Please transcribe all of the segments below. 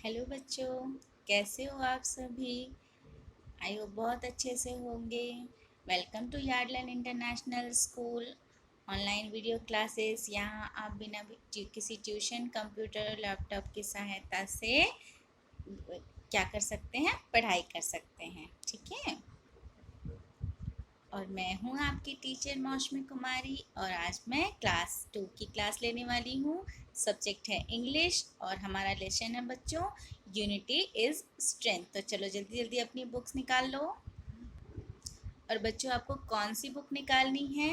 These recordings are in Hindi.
हेलो बच्चों, कैसे हो आप सभी। आई होप बहुत अच्छे से होंगे। Welcome to Yardland international school online video classes. यहाँ आप बिना किसी ट्यूशन, कंप्यूटर, लैपटॉप की सहायता से क्या कर सकते हैं, पढ़ाई कर सकते हैं। ठीक है। और मैं हूँ आपकी टीचर मौसमी कुमारी, और आज मैं क्लास 2 की क्लास लेने वाली हूँ। सब्जेक्ट है इंग्लिश और हमारा लेसन है बच्चों यूनिटी इज़ स्ट्रेंथ। तो चलो जल्दी जल्दी अपनी बुक्स निकाल लो। और बच्चों, आपको कौन सी बुक निकालनी है?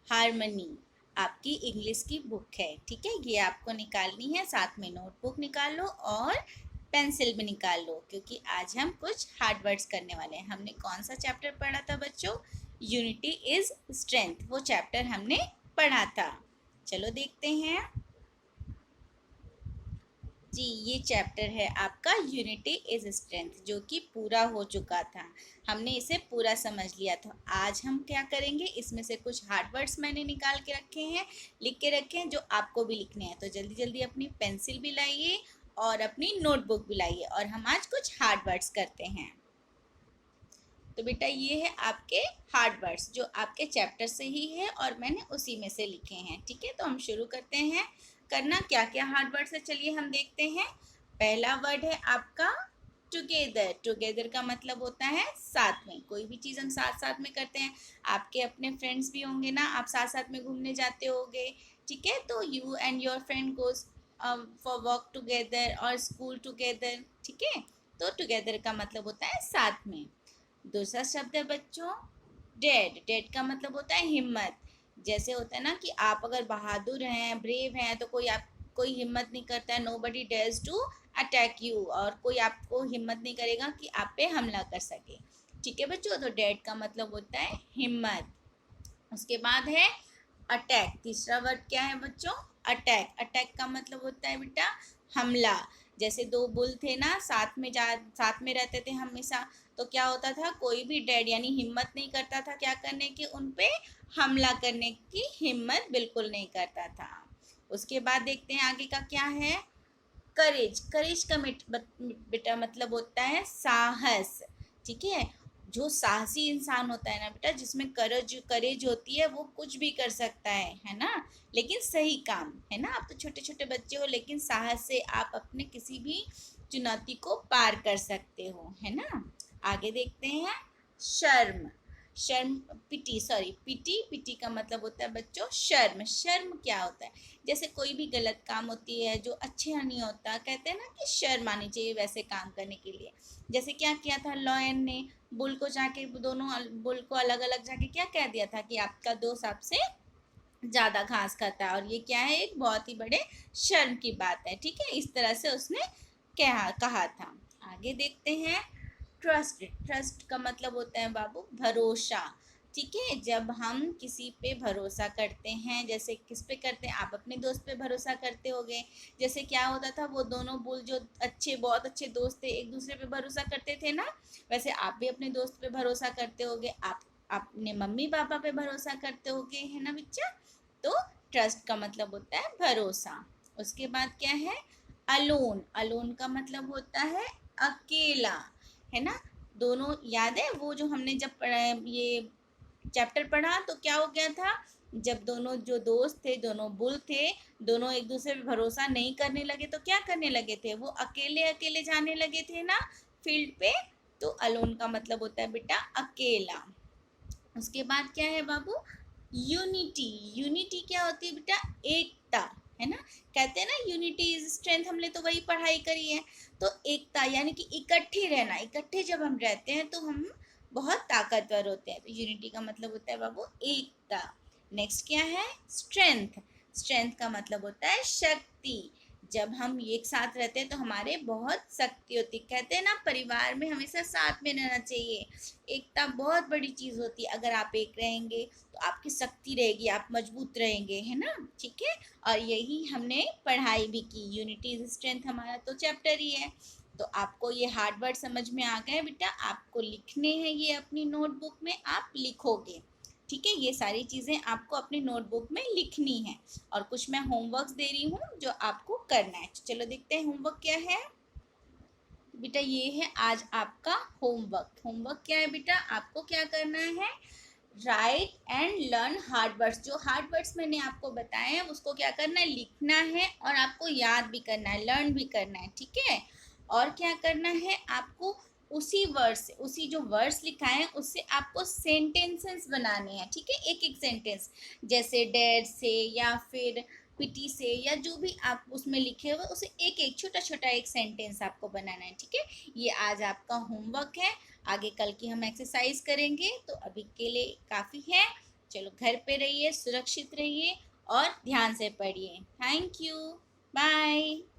हारमनी आपकी इंग्लिश की बुक है। ठीक है, ये आपको निकालनी है। साथ में नोटबुक निकाल लो और पेंसिल भी निकाल लो, क्योंकि आज हम कुछ हार्ड वर्ड्स करने वाले हैं। हमने कौन सा चैप्टर पढ़ा था बच्चों? यूनिटी इज स्ट्रेंथ, वो चैप्टर हमने पढ़ा था। चलो देखते हैं जी। ये चैप्टर है आपका यूनिटी इज स्ट्रेंथ, जो कि पूरा हो चुका था। हमने इसे पूरा समझ लिया था। आज हम क्या करेंगे, इसमें से कुछ हार्ड वर्ड्स मैंने निकाल के रखे हैं, लिख के रखे हैं, जो आपको भी लिखने हैं। तो जल्दी जल्दी अपनी पेंसिल भी लाइए और अपनी नोटबुक भी लाइए, और हम आज कुछ हार्ड वर्ड्स करते हैं। तो बेटा, ये है आपके हार्ड वर्ड्स, जो आपके चैप्टर से ही है और मैंने उसी में से लिखे हैं। ठीक है, तो हम शुरू करते हैं। करना क्या क्या हार्ड वर्ड्स है, चलिए हम देखते हैं। पहला वर्ड है आपका टुगेदर। टुगेदर का मतलब होता है साथ में। कोई भी चीज़ हम साथ साथ में करते हैं। आपके अपने फ्रेंड्स भी होंगे ना, आप साथ साथ में घूमने जाते होंगे। ठीक है, तो you and your friend goes for walk together और स्कूल टुगेदर। ठीक है, तो टुगेदर का मतलब होता है साथ में। दूसरा शब्द है बच्चों डेड। डेड का मतलब होता है हिम्मत। जैसे होता है ना कि आप अगर बहादुर हैं, ब्रेव हैं, तो कोई हिम्मत नहीं करता है। Nobody dares to attack you, और कोई आपको हिम्मत नहीं करेगा कि आप पे हमला कर सके। ठीक है बच्चों, तो डेड का मतलब होता है हिम्मत। उसके बाद है अटैक। तीसरा वर्ड क्या है बच्चों? अटैक। अटैक का मतलब होता है बेटा हमला। जैसे दो बुल थे ना, साथ में रहते थे हमेशा। तो क्या होता था, कोई भी डेड यानी हिम्मत नहीं करता था क्या करने की, उन पे हमला करने की हिम्मत बिल्कुल नहीं करता था। उसके बाद देखते हैं आगे का क्या है। करेज। करेज का बेटा मतलब होता है साहस। ठीक है, जो साहसी इंसान होता है ना बेटा, जिसमें करेज करेज होती है, वो कुछ भी कर सकता है ना। लेकिन सही काम, है ना। आप तो छोटे छोटे बच्चे हो, लेकिन साहस से आप अपने किसी भी चुनौती को पार कर सकते हो, है ना। आगे देखते हैं। शर्म। शर्म पिटी, सॉरी पिटी। पिटी का मतलब होता है बच्चों शर्म। शर्म क्या होता है? जैसे कोई भी गलत काम होती है जो अच्छा नहीं होता, कहते हैं ना कि शर्म आनी चाहिए वैसे काम करने के लिए। जैसे क्या किया था लॉयन ने, बुल को जाके, दोनों बुल को अलग अलग जाके क्या कह दिया था कि आपका दोस्त आपसे ज़्यादा घास खाता है, और ये क्या है, एक बहुत ही बड़े शर्म की बात है। ठीक है, इस तरह से उसने कहा था। आगे देखते हैं। ट्रस्ट। ट्रस्ट का मतलब होता है बाबू भरोसा। ठीक है, जब हम किसी पे भरोसा करते हैं, जैसे किस पे करते हैं, आप अपने दोस्त पे भरोसा करते होगे। जैसे क्या होता था, वो दोनों बुल जो बहुत अच्छे दोस्त थे, एक दूसरे पे भरोसा करते थे ना, वैसे आप भी अपने दोस्त पे भरोसा करते होगे। आप अपने मम्मी पापा पे भरोसा करते होगे, है ना बच्चा। तो ट्रस्ट का मतलब होता है भरोसा। उसके बाद क्या है, अलोन। अलोन का मतलब होता है अकेला, है ना। दोनों याद है वो जो हमने जब पढ़ा, ये चैप्टर पढ़ा, तो क्या हो गया था, जब दोनों जो दोस्त थे, दोनों बुल थे, दोनों एक दूसरे पे भरोसा नहीं करने लगे, तो क्या करने लगे थे, वो अकेले अकेले जाने लगे थे ना फील्ड पे। तो अलोन का मतलब होता है बेटा अकेला। उसके बाद क्या है बाबू, यूनिटी। यूनिटी क्या होती है बेटा? एकता, है ना। कहते हैं ना यूनिटी इज स्ट्रेंथ, हमने तो वही पढ़ाई करी है। तो एकता यानी कि इकट्ठे रहना। इकट्ठे जब हम रहते हैं तो हम बहुत ताकतवर होते हैं। तो यूनिटी का मतलब होता है बाबू एकता। नेक्स्ट क्या है, स्ट्रेंथ। स्ट्रेंथ का मतलब होता है शक्ति। जब हम एक साथ रहते हैं तो हमारे बहुत शक्ति होती है। कहते हैं ना, परिवार में हमेशा साथ में रहना चाहिए। एकता बहुत बड़ी चीज़ होती है। अगर आप एक रहेंगे तो आपकी शक्ति रहेगी, आप मजबूत रहेंगे, है ना। ठीक है, और यही हमने पढ़ाई भी की। यूनिटी इज स्ट्रेंथ हमारा तो चैप्टर ही है। तो आपको ये हार्ड वर्ड समझ में आ गए बेटा, आपको लिखने हैं ये अपनी नोटबुक में, आप लिखोगे। ठीक है, ये सारी चीज़ें आपको अपनी नोटबुक में लिखनी है। और कुछ मैं होमवर्क्स दे रही हूँ जो आपको करना है। चलो देखते हैं होमवर्क क्या है। बेटा ये है आज आपका होमवर्क। होमवर्क क्या है बेटा, आपको क्या करना है, right and learn hard words. जो हार्ड वर्ड्स मैंने आपको बताए हैं उसको क्या करना है, लिखना है और आपको याद भी करना है, लर्न भी करना है, ठीक है। और क्या करना है आपको, उसी वर्ड्स से, उसी जो वर्ड्स लिखा है उससे आपको सेंटेंसेस बनाने हैं, ठीक है। एक एक सेंटेंस, जैसे डैड से या फिर पिटी से, या जो भी आप उसमें लिखे हुए उसे एक एक छोटा छोटा एक सेंटेंस आपको बनाना है, ठीक है। ये आज आपका होमवर्क है। आगे कल की हम एक्सरसाइज करेंगे, तो अभी के लिए काफ़ी है। चलो घर पे रहिए, सुरक्षित रहिए और ध्यान से पढ़िए। Thank you, bye.